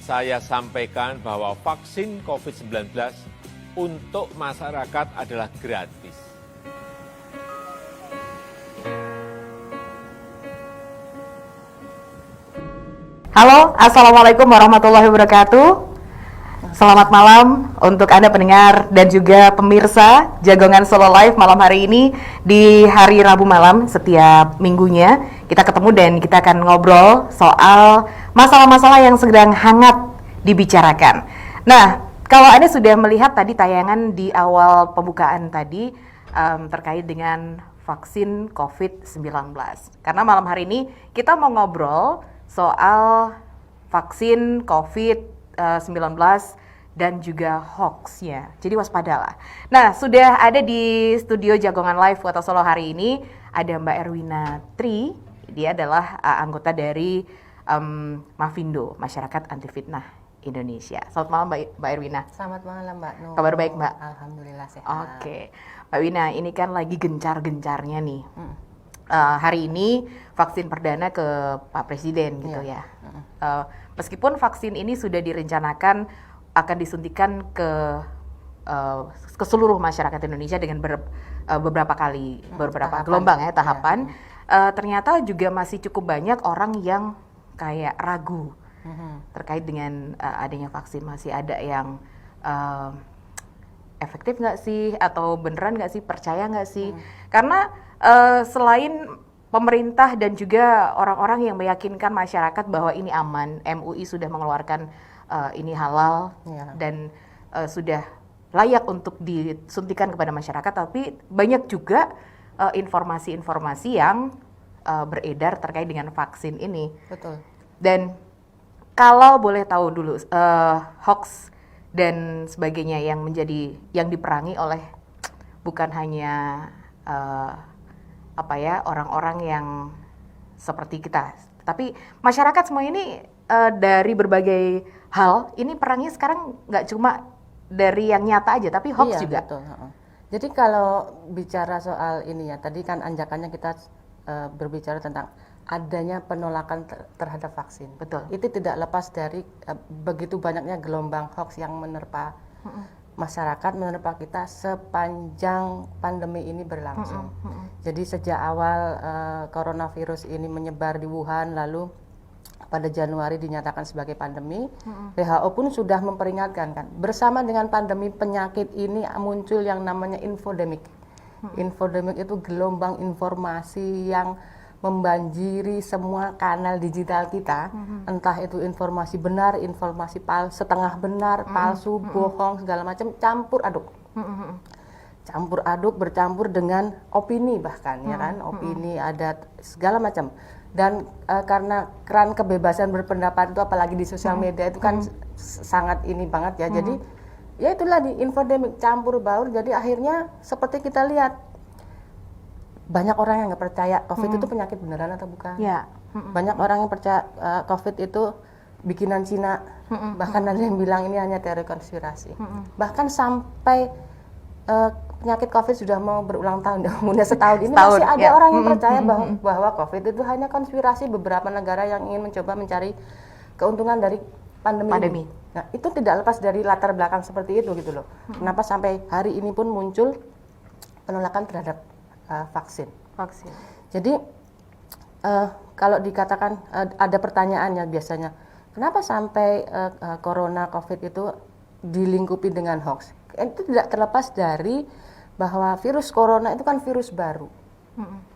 saya sampaikan bahwa vaksin COVID-19 untuk masyarakat adalah gratis. Halo, Assalamualaikum warahmatullahi wabarakatuh. Selamat malam untuk Anda pendengar dan juga pemirsa Jagongan Solo Live malam hari ini. Di hari Rabu malam setiap minggunya kita ketemu dan kita akan ngobrol soal masalah-masalah yang sedang hangat dibicarakan. Nah, kalau Anda sudah melihat tadi tayangan di awal pembukaan tadi terkait dengan vaksin COVID-19. Karena malam hari ini kita mau ngobrol soal vaksin COVID-19 dan juga hoax-nya. Jadi waspadalah. Nah, sudah ada di studio Jagongan Live Kota Solo hari ini ada Mbak Erwina Tri. Dia adalah anggota dari Mafindo, Masyarakat Anti Fitnah Indonesia. Selamat malam Mbak Erwina. Selamat malam Mbak Nur. Kabar baik Mbak? Alhamdulillah sehat. Oke. Mbak Wina, ini kan lagi gencar-gencarnya nih. Hari ini vaksin perdana ke Pak Presiden gitu ya. Meskipun vaksin ini sudah direncanakan akan disuntikan ke seluruh masyarakat Indonesia dengan beberapa kali, beberapa gelombang ya tahapan. Ternyata juga masih cukup banyak orang yang kayak ragu terkait dengan adanya vaksin. Masih ada yang efektif nggak sih, atau beneran nggak sih, percaya nggak sih? Karena selain pemerintah dan juga orang-orang yang meyakinkan masyarakat bahwa ini aman, MUI sudah mengeluarkan ini halal dan sudah layak untuk disuntikan kepada masyarakat, tapi banyak juga informasi-informasi yang beredar terkait dengan vaksin ini. Betul. Dan kalau boleh tahu dulu hoax dan sebagainya yang diperangi oleh bukan hanya orang-orang yang seperti kita, tapi masyarakat semua ini dari berbagai hal. Ini perangnya sekarang nggak cuma dari yang nyata aja, tapi hoax juga. Betul. Jadi kalau bicara soal ini ya, tadi kan anjakannya kita berbicara tentang adanya penolakan terhadap vaksin. Betul. Itu tidak lepas dari begitu banyaknya gelombang hoax yang menerpa masyarakat, menerpa kita sepanjang pandemi ini berlangsung. Jadi sejak awal coronavirus ini menyebar di Wuhan, lalu pada Januari dinyatakan sebagai pandemi, WHO pun sudah memperingatkan kan, bersama dengan pandemi penyakit ini muncul yang namanya infodemik. Infodemik itu gelombang informasi yang membanjiri semua kanal digital kita, entah itu informasi benar, informasi setengah benar, palsu, bohong, segala macam, campur aduk. Campur aduk, bercampur dengan opini bahkan, ya kan, opini ada segala macam. Dan karena keran kebebasan berpendapat itu apalagi di sosial media itu kan sangat ini banget ya. Jadi ya itulah di infodemik, campur baur. Jadi akhirnya seperti kita lihat banyak orang yang nggak percaya COVID itu penyakit beneran atau bukan. Ya. Banyak orang yang percaya COVID itu bikinan Cina. Bahkan ada yang bilang ini hanya teori konspirasi. Bahkan sampai penyakit COVID sudah mau berulang tahun, udah setahun ini masih ada orang yang percaya bahwa COVID itu hanya konspirasi beberapa negara yang ingin mencoba mencari keuntungan dari pandemi ini. Nah, itu tidak lepas dari latar belakang seperti itu gitu loh. Kenapa sampai hari ini pun muncul penolakan terhadap vaksin. Jadi kalau dikatakan ada pertanyaannya biasanya, kenapa sampai corona COVID itu dilingkupi dengan hoax? Itu tidak terlepas dari bahwa virus corona itu kan virus baru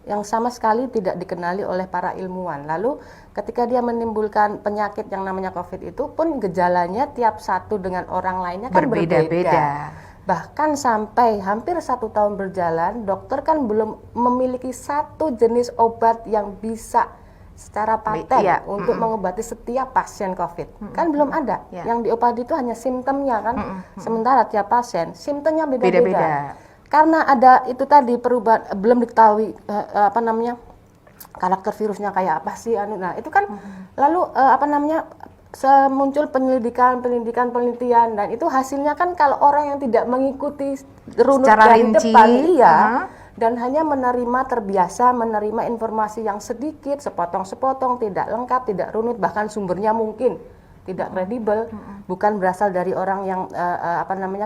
yang sama sekali tidak dikenali oleh para ilmuwan. Lalu ketika dia menimbulkan penyakit yang namanya COVID itu pun gejalanya tiap satu dengan orang lainnya kan berbeda. Bahkan sampai hampir 1 tahun berjalan, dokter kan belum memiliki satu jenis obat yang bisa secara paten untuk mengobati setiap pasien COVID. Kan belum ada. Yang diobati itu hanya simptomnya kan. Sementara tiap pasien simptomnya beda-beda. Karena ada itu tadi perubahan, belum diketahui karakter virusnya kayak apa sih nah itu kan lalu muncul penelitian dan itu hasilnya kan kalau orang yang tidak mengikuti runut secara dari rinci, depan dan hanya terbiasa menerima informasi yang sedikit, sepotong-sepotong, tidak lengkap, tidak runut, bahkan sumbernya mungkin tidak kredibel, bukan berasal dari orang yang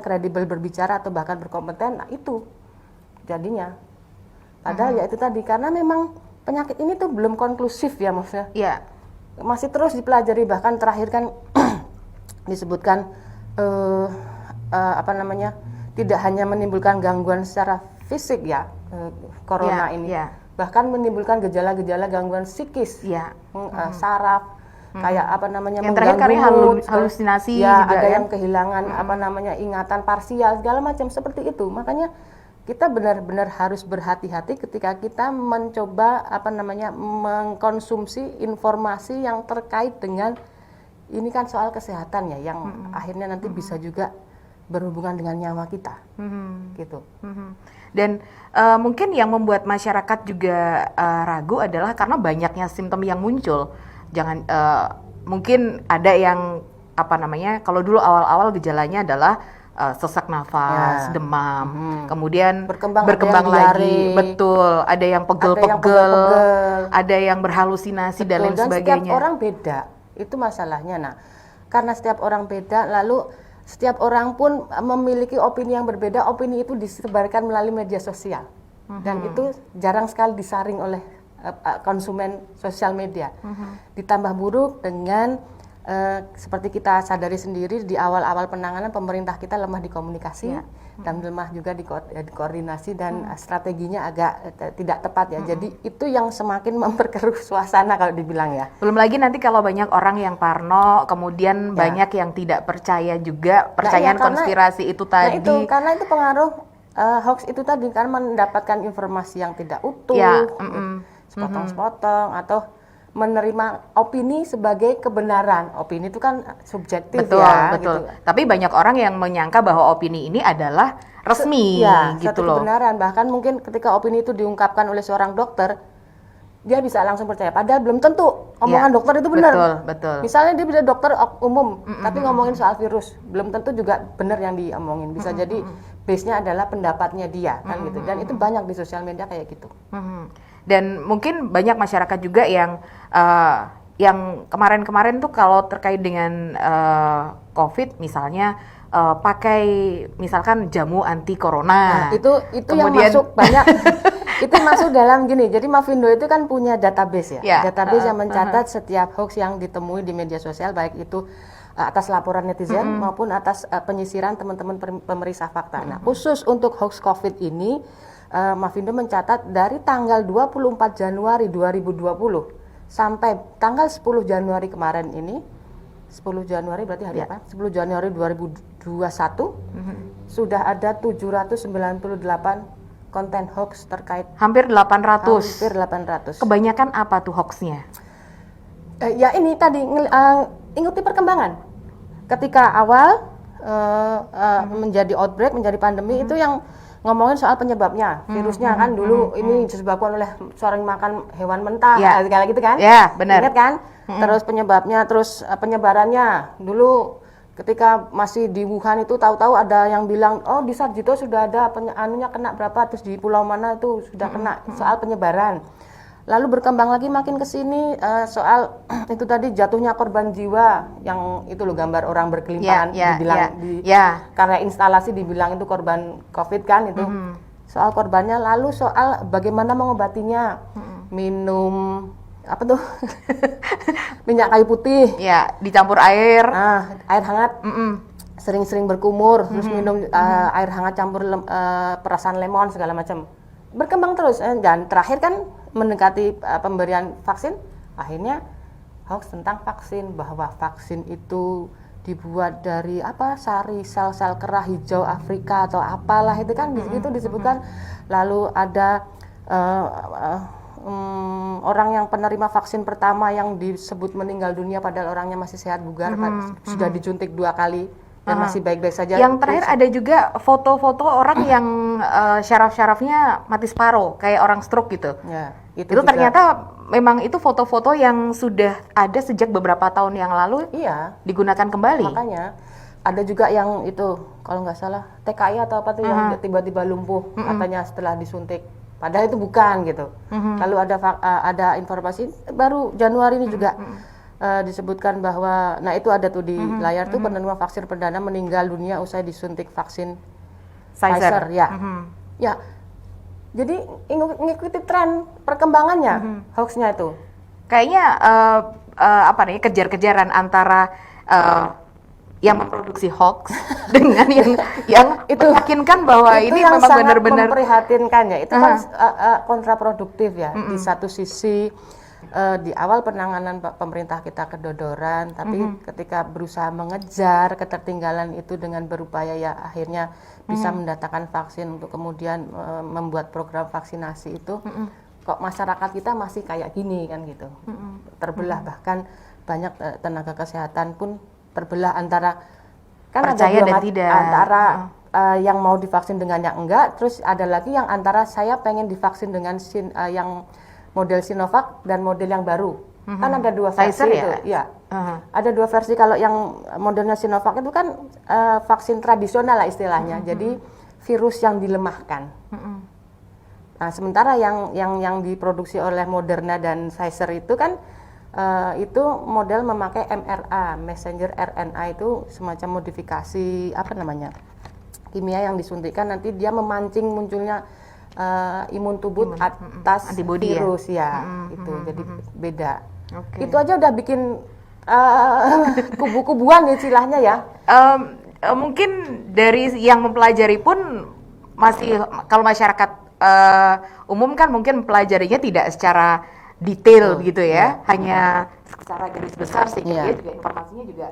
kredibel berbicara atau bahkan berkompeten. Nah, itu jadinya. Padahal ya itu tadi, karena memang penyakit ini tuh belum konklusif ya maksudnya. Iya. Masih terus dipelajari, bahkan terakhir kan disebutkan tidak hanya menimbulkan gangguan secara fisik ya, corona ini, bahkan menimbulkan gejala-gejala gangguan psikis, saraf, kayak yang terakhir karena halusinasi ya, juga, ada yang kehilangan ingatan parsial segala macam seperti itu. Makanya kita benar-benar harus berhati-hati ketika kita mencoba mengkonsumsi informasi yang terkait dengan ini kan soal kesehatan ya, yang akhirnya nanti bisa juga berhubungan dengan nyawa kita, gitu. Dan mungkin yang membuat masyarakat juga ragu adalah karena banyaknya simptom yang muncul. Jangan mungkin ada yang kalau dulu awal-awal gejalanya adalah sesak nafas, demam, kemudian berkembang lagi, betul. Ada yang pegel-pegel, ada yang berhalusinasi, betul, dan lain sebagainya. Setiap orang beda, itu masalahnya. Nah, karena setiap orang beda, lalu setiap orang pun memiliki opini yang berbeda. Opini itu disebarkan melalui media sosial, dan itu jarang sekali disaring oleh konsumen sosial media. Ditambah buruk dengan seperti kita sadari sendiri di awal-awal penanganan, pemerintah kita lemah di komunikasi dan lemah juga di koordinasi, dan strateginya agak tidak tepat ya. Jadi itu yang semakin memperkeruh suasana kalau dibilang ya. Belum lagi nanti kalau banyak orang yang parno, kemudian banyak yang tidak percaya juga, percayaan konspirasi itu tadi. Nah, karena itu pengaruh hoax itu tadi, karena mendapatkan informasi yang tidak utuh, sepotong-sepotong, atau menerima opini sebagai kebenaran. Opini itu kan subjektif, betul, ya. Betul. Gitu. Tapi banyak orang yang menyangka bahwa opini ini adalah resmi, gitu satu loh. Kebenaran. Bahkan mungkin ketika opini itu diungkapkan oleh seorang dokter, dia bisa langsung percaya. Padahal belum tentu omongan dokter itu benar. Betul, betul. Misalnya dia bisa dokter umum, tapi ngomongin soal virus, belum tentu juga benar yang diomongin. Bisa jadi base-nya adalah pendapatnya dia, kan gitu. Dan itu banyak di sosial media kayak gitu. Dan mungkin banyak masyarakat juga yang kemarin-kemarin tuh kalau terkait dengan COVID misalnya pakai misalkan jamu anti corona. Nah, itu kemudian, yang masuk banyak. Itu masuk dalam gini. Jadi Mavindo itu kan punya database ya. Database yang mencatat setiap hoax yang ditemui di media sosial, baik itu atas laporan netizen maupun atas penyisiran teman-teman pemeriksa fakta. Nah, khusus untuk hoax COVID ini, Mavindo mencatat dari tanggal 24 Januari 2020 sampai tanggal 10 Januari kemarin ini, 10 Januari berarti hari apa? 10 Januari 2021 sudah ada 798 konten hoax terkait. Hampir 800. Hampir 800. Kebanyakan apa tuh hoaxnya? Ya ini tadi ikuti perkembangan. Ketika awal menjadi outbreak, menjadi pandemi, itu yang ngomongin soal penyebabnya, virusnya kan dulu ini disebabkan oleh sering makan hewan mentah, kayak gitu kan? Ya, benar. Ingat kan? Terus penyebabnya, terus penyebarannya dulu ketika masih di Wuhan itu tahu-tahu ada yang bilang, oh di Sarjito sudah ada kena berapa, terus di pulau mana itu sudah kena, soal penyebaran. Lalu berkembang lagi makin ke sini soal itu tadi jatuhnya korban jiwa, yang itu loh gambar orang berkelimpangan dibilang karena instalasi dibilang itu korban COVID kan itu. Soal korbannya, lalu soal bagaimana mengobatinya. Minum apa tuh? Minyak kayu putih. Ya, dicampur air. Air hangat. Sering-sering berkumur, terus minum air hangat campur perasan lemon segala macam. Berkembang terus, dan terakhir kan mendekati pemberian vaksin, akhirnya hoax tentang vaksin, bahwa vaksin itu dibuat dari sari sel-sel kerah hijau Afrika atau apalah itu kan itu disebutkan. Lalu ada orang yang penerima vaksin pertama yang disebut meninggal dunia padahal orangnya masih sehat bugar, sudah disuntik 2 kali dan masih baik-baik saja. Yang terakhir ada juga foto-foto orang yang syaraf-syarafnya mati separuh, kayak orang stroke gitu. Ya, itu ternyata memang itu foto-foto yang sudah ada sejak beberapa tahun yang lalu. Iya. Digunakan kembali. Makanya ada juga yang itu kalau nggak salah TKI atau apa tuh yang tiba-tiba lumpuh katanya setelah disuntik. Padahal itu bukan gitu. Lalu ada informasi baru Januari ini juga disebutkan bahwa, nah itu ada tuh di layar tuh penerima vaksin perdana meninggal dunia usai disuntik vaksin Pfizer ya. Ya, jadi ngikuti tren perkembangannya hoaxnya itu. Kayaknya apa nih kejar-kejaran antara yang memproduksi hoax dengan yang itu meyakinkan bahwa itu ini yang memang sangat benar-benar memprihatinkan ya. Itu kan kontraproduktif ya. Di satu sisi di awal penanganan pemerintah kita kedodoran, tapi ketika berusaha mengejar ketertinggalan itu dengan berupaya ya akhirnya bisa mendatangkan vaksin untuk kemudian membuat program vaksinasi itu, kok masyarakat kita masih kayak gini kan gitu, terbelah, bahkan banyak tenaga kesehatan pun terbelah antara kan percaya ada dan tidak antara yang mau divaksin dengan yang enggak, terus ada lagi yang antara saya pengen divaksin dengan yang model Sinovac dan model yang baru. Kan ada dua versi Pfizer itu. Ya. Ada dua versi. Kalau yang modelnya Sinovac itu kan vaksin tradisional lah istilahnya. Jadi virus yang dilemahkan. Nah, sementara yang diproduksi oleh Moderna dan Pfizer itu kan itu model memakai mRNA, messenger RNA, itu semacam modifikasi apa namanya? Kimia yang disuntikkan nanti dia memancing munculnya imun tubuh atas antibody virus ya, itu jadi beda. Okay. Itu aja udah bikin kubu-kubuan istilahnya ya. Mungkin dari yang mempelajari pun masih, kalau masyarakat umum kan mungkin mempelajarinya tidak secara detail gitu ya, hanya secara garis besar sehingga dia juga informasinya juga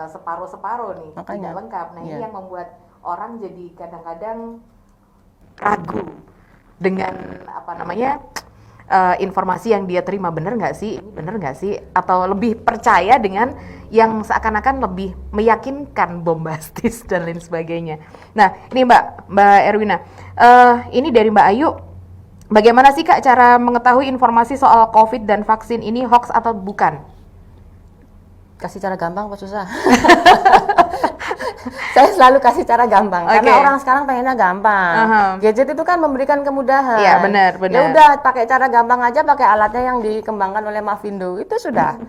separuh-separuh nih, tidak lengkap. Nah ini yang membuat orang jadi kadang-kadang ragu dengan apa namanya informasi yang dia terima, benar nggak sih, ini benar nggak sih, atau lebih percaya dengan yang seakan-akan lebih meyakinkan, bombastis dan lain sebagainya. Nah ini Mbak Erwina, ini dari Mbak Ayu, bagaimana sih Kak cara mengetahui informasi soal COVID dan vaksin ini hoax atau bukan? Kasih cara gampang apa susah? Saya selalu kasih cara gampang, karena orang sekarang pengennya gampang. Gadget itu kan memberikan kemudahan. Iya, benar. Ya udah, pakai cara gampang aja, pakai alatnya yang dikembangkan oleh Mavindo, itu sudah.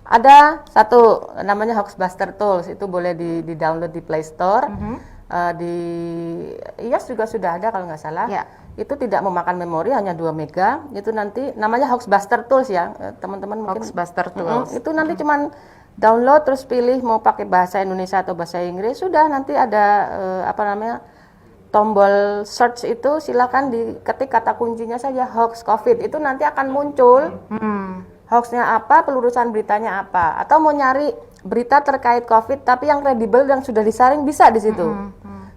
Ada satu namanya Hoaxbuster Tools, itu boleh di-download di Play Store. Di iOS juga sudah ada kalau nggak salah. Ya. Itu tidak memakan memori, hanya 2 mega. Itu nanti namanya Hoaxbuster Tools ya, teman-teman mungkin. Hoaxbuster Tools. Itu nanti cuman download, terus pilih mau pakai bahasa Indonesia atau bahasa Inggris, sudah nanti ada tombol search, itu silakan diketik kata kuncinya saja hoax COVID, itu nanti akan muncul hoaxnya apa, pelurusan beritanya apa, atau mau nyari berita terkait COVID tapi yang kredibel yang sudah disaring, bisa di situ.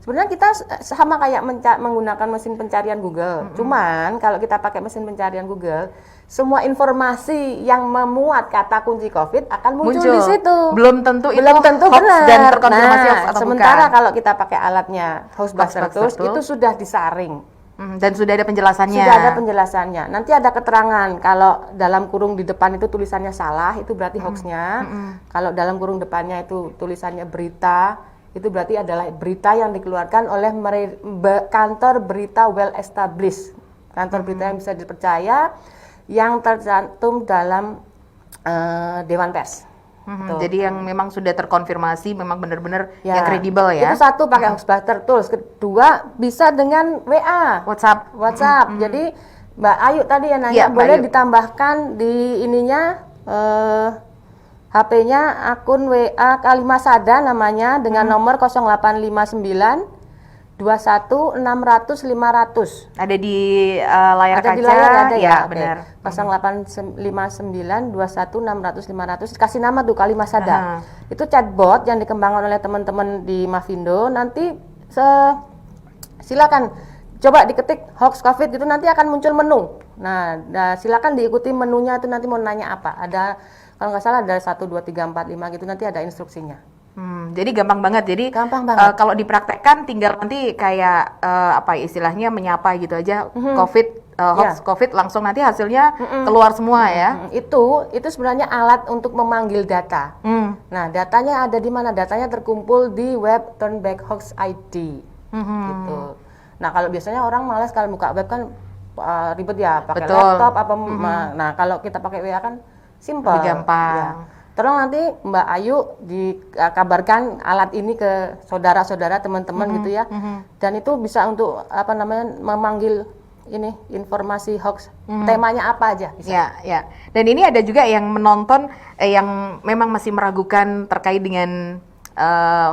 Sebenarnya kita sama kayak menggunakan mesin pencarian Google, cuman kalau kita pakai mesin pencarian Google, semua informasi yang memuat kata kunci COVID akan muncul di situ. Belum tentu hoax benar dan terkonfirmasi hoax atau sementara bukan. Kalau kita pakai alatnya Hoaxbuster Tools, itu sudah disaring. Dan sudah ada penjelasannya. Sudah ada penjelasannya. Nanti ada keterangan kalau dalam kurung di depan itu tulisannya salah, itu berarti hoaxnya. Kalau dalam kurung depannya itu tulisannya berita, itu berarti adalah berita yang dikeluarkan oleh kantor berita well established, kantor berita yang bisa dipercaya, yang tercantum dalam Dewan Pers. Jadi yang memang sudah terkonfirmasi, memang benar-benar yang kredibel ya. Itu satu, pakai Hoaxbuster Tools. Kedua, bisa dengan WA, WhatsApp. Jadi Mbak Ayu tadi yang nanya, boleh ditambahkan di ininya HP-nya akun WA Kalimasada namanya, dengan nomor 0859 21 600 500. Ada di layar kaca. Ada di layar, ada ya, benar. 0859 21 600 500. Kasih nama tuh Kalimasada. Itu chatbot yang dikembangkan oleh teman-teman di Mavindo. Nanti silakan coba diketik hoax COVID, itu nanti akan muncul menu. Nah, silakan diikuti menunya, itu nanti mau nanya apa. Ada, kalau nggak salah ada 1 2 3 4 5 gitu, nanti ada instruksinya. Jadi gampang banget. Jadi kalau dipraktekkan tinggal nanti kayak apa istilahnya menyapa gitu aja, COVID, hoax COVID, langsung nanti hasilnya keluar semua ya. Itu sebenarnya alat untuk memanggil data. Nah, datanya ada di mana? Datanya terkumpul di web Turnback Hoax ID. Gitu. Nah, kalau biasanya orang malas kalau buka web kan ribet ya, pakai laptop apa. Nah, kalau kita pakai WA kan Simple. Lebih gampang. Ya. Tolong nanti Mbak Ayu dikabarkan alat ini ke saudara-saudara, teman-teman gitu ya. Dan itu bisa untuk memanggil ini informasi hoax. Temanya apa aja bisa. Ya, ya. Dan ini ada juga yang menonton yang memang masih meragukan terkait dengan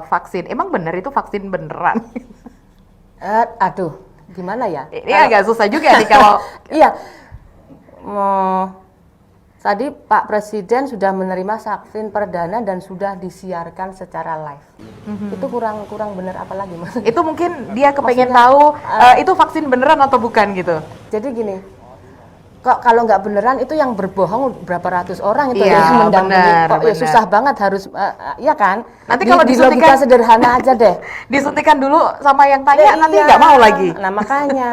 vaksin. Emang benar itu vaksin beneran? Aduh, gimana ya? Ini agak susah juga nih kalau iya. Tadi Pak Presiden sudah menerima vaksin perdana dan sudah disiarkan secara live. Itu kurang benar apa lagi Mas? itu mungkin dia kepengen tahu itu vaksin beneran atau bukan gitu. Jadi gini, kok kalau nggak beneran itu yang berbohong berapa ratus orang itu Iya, yang mendampingi. benar, Kok ya benar. susah banget harus, ya kan? Nanti kalau di disuntikan- logika sederhana aja deh. Disuntikan dulu sama yang tanya, nanti Iya. nggak mau lagi. Nah makanya,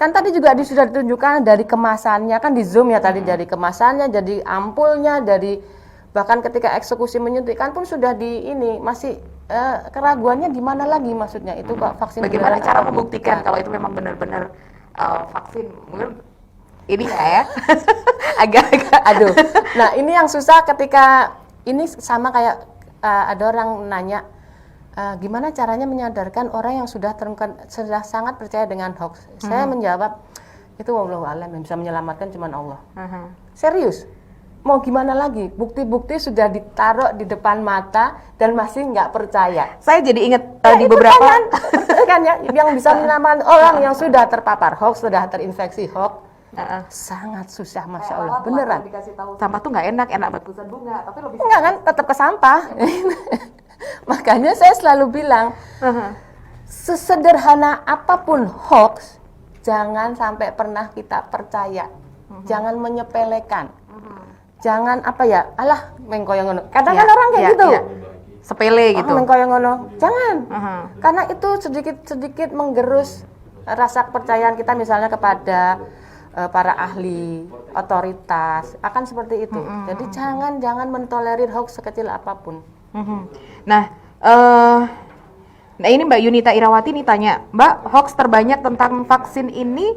kan tadi juga sudah ditunjukkan dari kemasannya, kan di Zoom ya tadi, dari kemasannya, dari ampulnya, dari bahkan ketika eksekusi menyuntikkan pun sudah di ini, masih keraguannya gimana lagi maksudnya itu kok vaksin Bagaimana beneran cara atau membuktikan bukan? kalau itu memang benar-benar vaksin? Mungkin ini nggak ya? Agak-agak. Aduh, nah ini yang susah ketika ini sama kayak ada orang nanya gimana caranya menyadarkan orang yang sudah sangat percaya dengan hoax. Saya menjawab itu wallahu alam, yang bisa menyelamatkan cuma Allah. Serius, mau gimana lagi? Bukti-bukti sudah ditaruh di depan mata dan masih nggak percaya. Saya jadi ingat di Itu beberapa kan ya, yang bisa menyelamatkan orang yang sudah terpapar hoax, sudah terinfeksi hoax. Sangat susah, masya Allah, beneran. Dikasih tahu sampah tuh nggak enak buat pusat bunga, tapi lebih Enggak kan, tetap ke sampah. Makanya saya selalu bilang, sesederhana apapun hoax, jangan sampai pernah kita percaya. Jangan menyepelekan. Jangan alah mengkoyong ngono. Kadang kan orang kayak gitu. Sepele gitu. Mengkoyong ngono. Jangan. Karena itu sedikit-sedikit menggerus rasa kepercayaan kita misalnya kepada para ahli, otoritas, akan seperti itu. Jadi jangan mentolerir hoax sekecil apapun. Nah, ini Mbak Yunita Irawati nih tanya, Mbak, hoax terbanyak tentang vaksin ini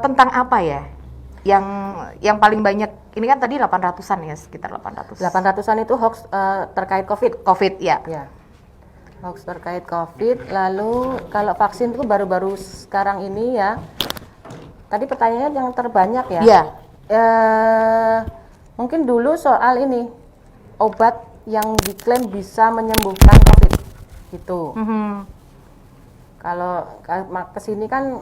tentang apa ya? Yang paling banyak, ini kan tadi 800-an ya, sekitar 800. 800-an itu hoax terkait COVID. COVID ya. Ya. Hoax terkait COVID. Lalu kalau vaksin itu baru-baru sekarang ini ya. Tadi pertanyaannya yang terbanyak ya. Iya. Mungkin dulu soal ini obat yang diklaim bisa menyembuhkan COVID itu. Kalau kesini kan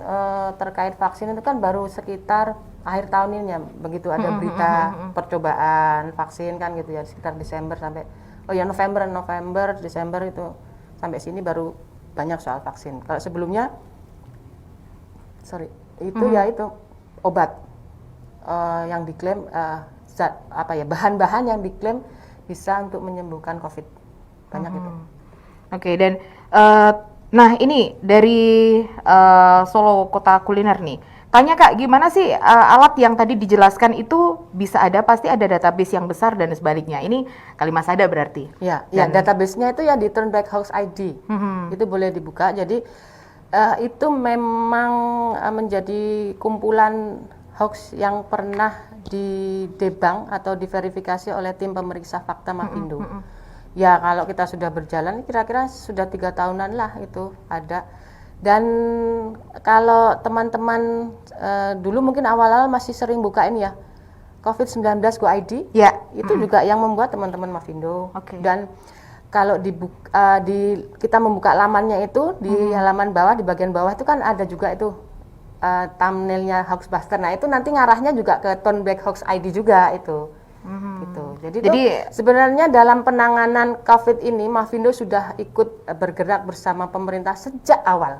terkait vaksin itu kan baru sekitar akhir tahun ini ya, begitu ada berita percobaan vaksin kan gitu ya, sekitar Desember sampai November, Desember itu sampai sini baru banyak soal vaksin. Kalau sebelumnya, itu ya itu obat yang diklaim bahan-bahan yang diklaim bisa untuk menyembuhkan COVID, banyak itu. Oke, dan nah ini dari Solo Kota Kuliner nih. Tanya Kak, gimana sih alat yang tadi dijelaskan itu bisa ada, pasti ada database yang besar dan sebaliknya. Ini Kalimasada berarti. Ya, database-nya itu ya di Turnback Hoax ID. Itu boleh dibuka. Jadi itu memang menjadi kumpulan hoax yang pernah didebang atau diverifikasi oleh tim pemeriksa fakta Mafindo. Ya kalau kita sudah berjalan kira-kira sudah 3 tahunan lah itu ada. Dan kalau teman-teman dulu mungkin awal-awal masih sering bukain ya COVID-19 Go ID, ya itu juga yang membuat teman-teman Mafindo. Dan kalau kita membuka lamannya itu di halaman bawah, di bagian bawah itu kan ada juga itu thumbnailnya Hoaxbuster. Nah itu nanti ngarahnya juga ke Turnback Hoax ID juga itu. Gitu. Jadi sebenarnya dalam penanganan COVID ini Mafindo sudah ikut bergerak bersama pemerintah sejak awal.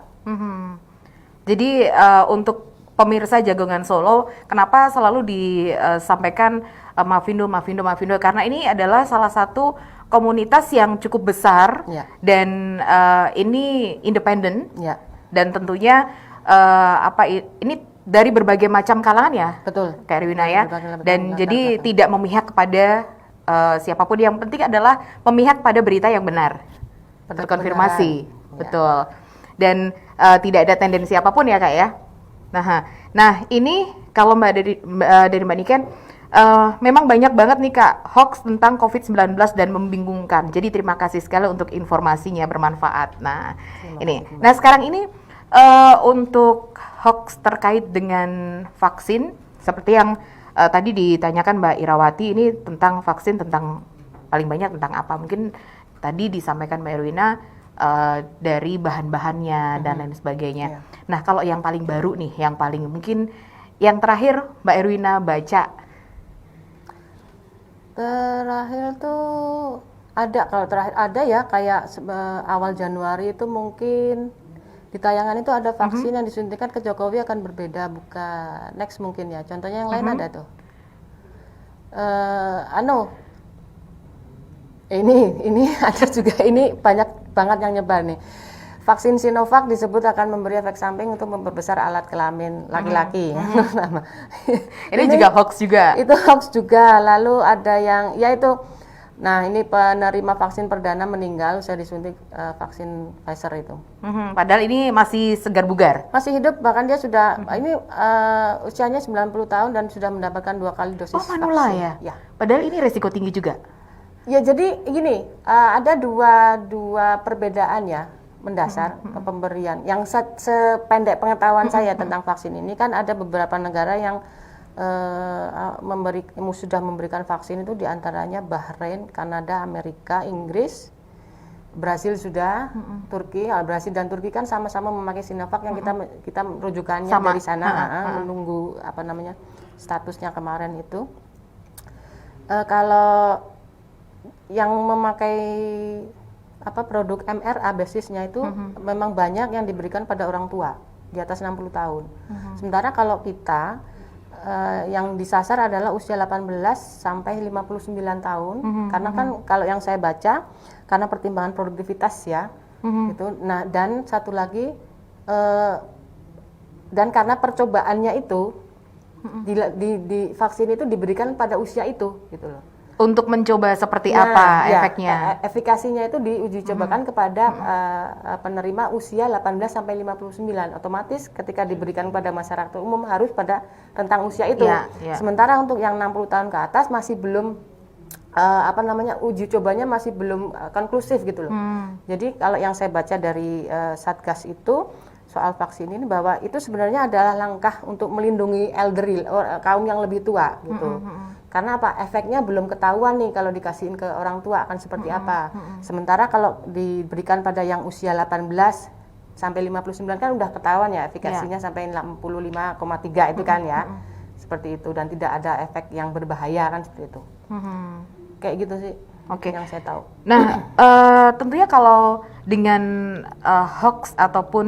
Jadi untuk pemirsa Jagongan Solo, kenapa selalu disampaikan Mafindo karena ini adalah salah satu komunitas yang cukup besar dan ini independen dan tentunya ini dari berbagai macam kalangan ya, betul, Kak Erwina ya, dan jadi tidak memihak kepada siapapun, yang penting adalah memihak pada berita yang benar, terkonfirmasi, betul, dan tidak ada tendensi apapun ya Kak ya. Nah ini kalau dari Mbak Niken, memang banyak banget nih Kak hoax tentang COVID-19 dan membingungkan. Jadi terima kasih sekali untuk informasinya, bermanfaat. Nah, Nah sekarang ini untuk hoax terkait dengan vaksin, seperti yang tadi ditanyakan Mbak Irawati, ini tentang vaksin, tentang paling banyak tentang apa? Mungkin tadi disampaikan Mbak Erwina dari bahan-bahannya dan lain sebagainya. Nah, kalau yang paling baru nih, yang paling mungkin yang terakhir Mbak Erwina baca. Terakhir tuh ada, kalau terakhir ada ya kayak awal Januari itu mungkin di tayangan itu ada vaksin yang disuntikan ke Jokowi akan berbeda, bukan next mungkin ya. Contohnya yang lain ada tuh. Ini ada juga, ini banyak banget yang nyebar nih. Vaksin Sinovac disebut akan memberi efek samping untuk memperbesar alat kelamin laki-laki. Ini juga hoax juga. Itu hoax juga. Lalu ada yang, yaitu, nah ini penerima vaksin perdana meninggal usai disuntik vaksin Pfizer itu. Padahal ini masih segar bugar. Masih hidup, bahkan dia sudah, ini usianya 90 tahun dan sudah mendapatkan 2 kali dosis vaksin. Manula ya? Padahal ini resiko tinggi juga. Ya jadi gini, ada dua perbedaan ya mendasar pemberian. Yang sependek pengetahuan saya tentang vaksin ini, kan ada beberapa negara yang sudah memberikan vaksin itu, diantaranya Bahrain, Kanada, Amerika, Inggris, Brasil sudah, Turki. Brasil dan Turki kan sama-sama memakai Sinovac yang kita rujukannya dari sana, menunggu statusnya kemarin itu. Kalau yang memakai produk mRNA basisnya itu memang banyak yang diberikan pada orang tua di atas 60 tahun. Sementara kalau kita yang disasar adalah usia 18 sampai 59 tahun, karena kan kalau yang saya baca karena pertimbangan produktivitas ya, gitu. Nah, dan satu lagi dan karena percobaannya itu di vaksin itu diberikan pada usia itu, gitu loh. Untuk mencoba seperti apa efeknya? Efikasinya itu diuji cobakan kepada penerima usia 18 sampai 59. Otomatis ketika diberikan pada masyarakat umum harus pada rentang usia itu. Sementara untuk yang 60 tahun ke atas masih belum uji cobanya masih belum konklusif gitu loh. Jadi kalau yang saya baca dari Satgas itu soal vaksin ini, bahwa itu sebenarnya adalah langkah untuk melindungi elderly, kaum yang lebih tua gitu. Karena apa? Efeknya belum ketahuan nih kalau dikasihin ke orang tua akan seperti apa. Sementara kalau diberikan pada yang usia 18 sampai 59 kan udah ketahuan ya efikasinya sampai 65,3 itu kan ya. Seperti itu, dan tidak ada efek yang berbahaya kan, seperti itu. Kayak gitu sih. Yang saya tahu. Nah, tentunya kalau dengan hoax ataupun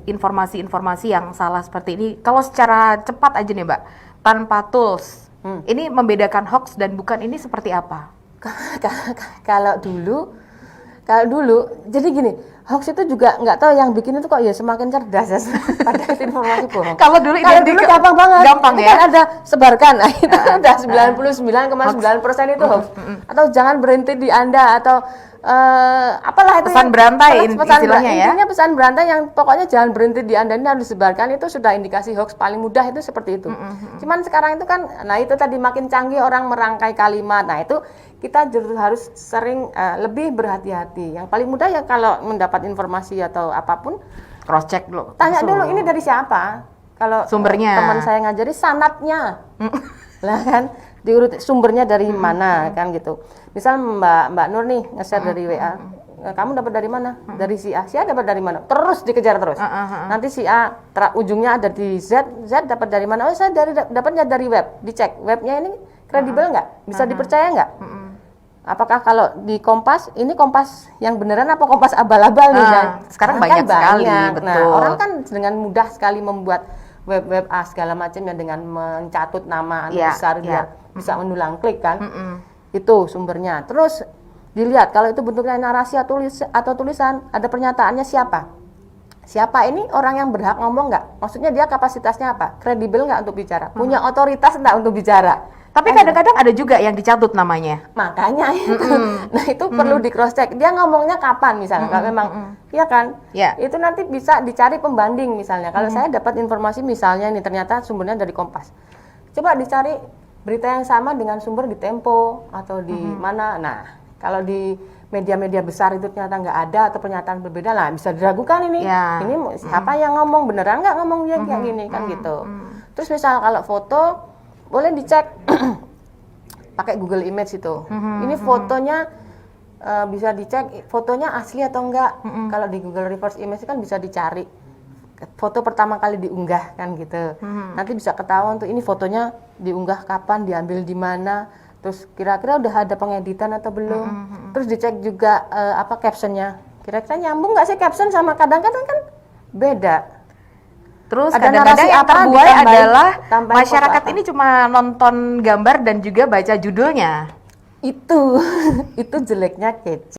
informasi-informasi yang salah seperti ini, kalau secara cepat aja nih Mbak, tanpa tools, ini membedakan hoax dan bukan ini seperti apa? Kalau dulu, jadi gini, hoax itu juga nggak tahu yang bikin itu kok ya semakin cerdas ya, pada informasi bohong. Kalau dulu gampang banget, gampang ya. Kan ada sebarkan, nah, itu udah 99,9% itu hoax. Atau jangan berhenti di Anda, atau apalah itu pesan berantai istilahnya ya. Intinya pesan berantai yang pokoknya jangan berhenti di Anda, ini harus disebarkan, itu sudah indikasi hoax paling mudah itu seperti itu. Cuman sekarang itu kan, nah itu tadi makin canggih orang merangkai kalimat, nah itu kita harus sering lebih berhati-hati. Yang paling mudah ya kalau mendapat informasi atau apapun, cross check dulu. Tanya dulu ini dari siapa. Kalau sumbernya, teman saya ngajari sanadnya, lah kan diurut sumbernya dari mana kan gitu. Misal Mbak Nur nih nge-share dari WA, kamu dapat dari mana? Dari si A. Si A dapat dari mana? Terus dikejar terus. Nanti si A ujungnya ada di Z. Z dapat dari mana? Oh, saya dapatnya dari web. Dicek webnya ini kredibel nggak? Bisa dipercaya nggak? Apakah kalau di Kompas, ini Kompas yang beneran apa Kompas abal-abal nih kan? Sekarang banyak sekali, betul. Nah, orang kan dengan mudah sekali membuat web segala macamnya dengan mencatut nama besar biar bisa mendulang klik kan. Itu sumbernya. Terus dilihat kalau itu bentuknya narasi atau tulisan, ada pernyataannya siapa? Siapa ini orang yang berhak ngomong nggak? Maksudnya dia kapasitasnya apa? Kredibel nggak untuk bicara? Punya otoritas nggak untuk bicara? Tapi kadang-kadang ada juga yang dicatut namanya. Makanya itu. Nah itu perlu di cross check. Dia ngomongnya kapan misalnya? Kalau memang, iya kan? Itu nanti bisa dicari pembanding misalnya. Kalau saya dapat informasi misalnya ini ternyata sumbernya dari Kompas. Coba dicari berita yang sama dengan sumber di Tempo atau di mana. Nah, kalau di media-media besar itu ternyata nggak ada atau pernyataan berbeda lah, bisa diragukan ini. Ya. Ini siapa yang ngomong, beneran nggak ngomong dia kayak gini kan gitu. Terus misal kalau foto boleh dicek pakai Google Image itu. Ini fotonya bisa dicek fotonya asli atau enggak. Kalau di Google Reverse Image kan bisa dicari foto pertama kali diunggah kan gitu. Nanti bisa ketahuan tuh ini fotonya diunggah kapan, diambil di mana, terus kira-kira udah ada pengeditan atau belum. Terus dicek juga apa captionnya. Kira-kira nyambung nggak sih caption sama kadang-kadang kan beda. Terus Ada kadang-kadang narasi yang apa, terbuai ditambahin- adalah tambahin masyarakat foto apa. ini cuma nonton gambar dan juga baca judulnya. Itu jeleknya kece.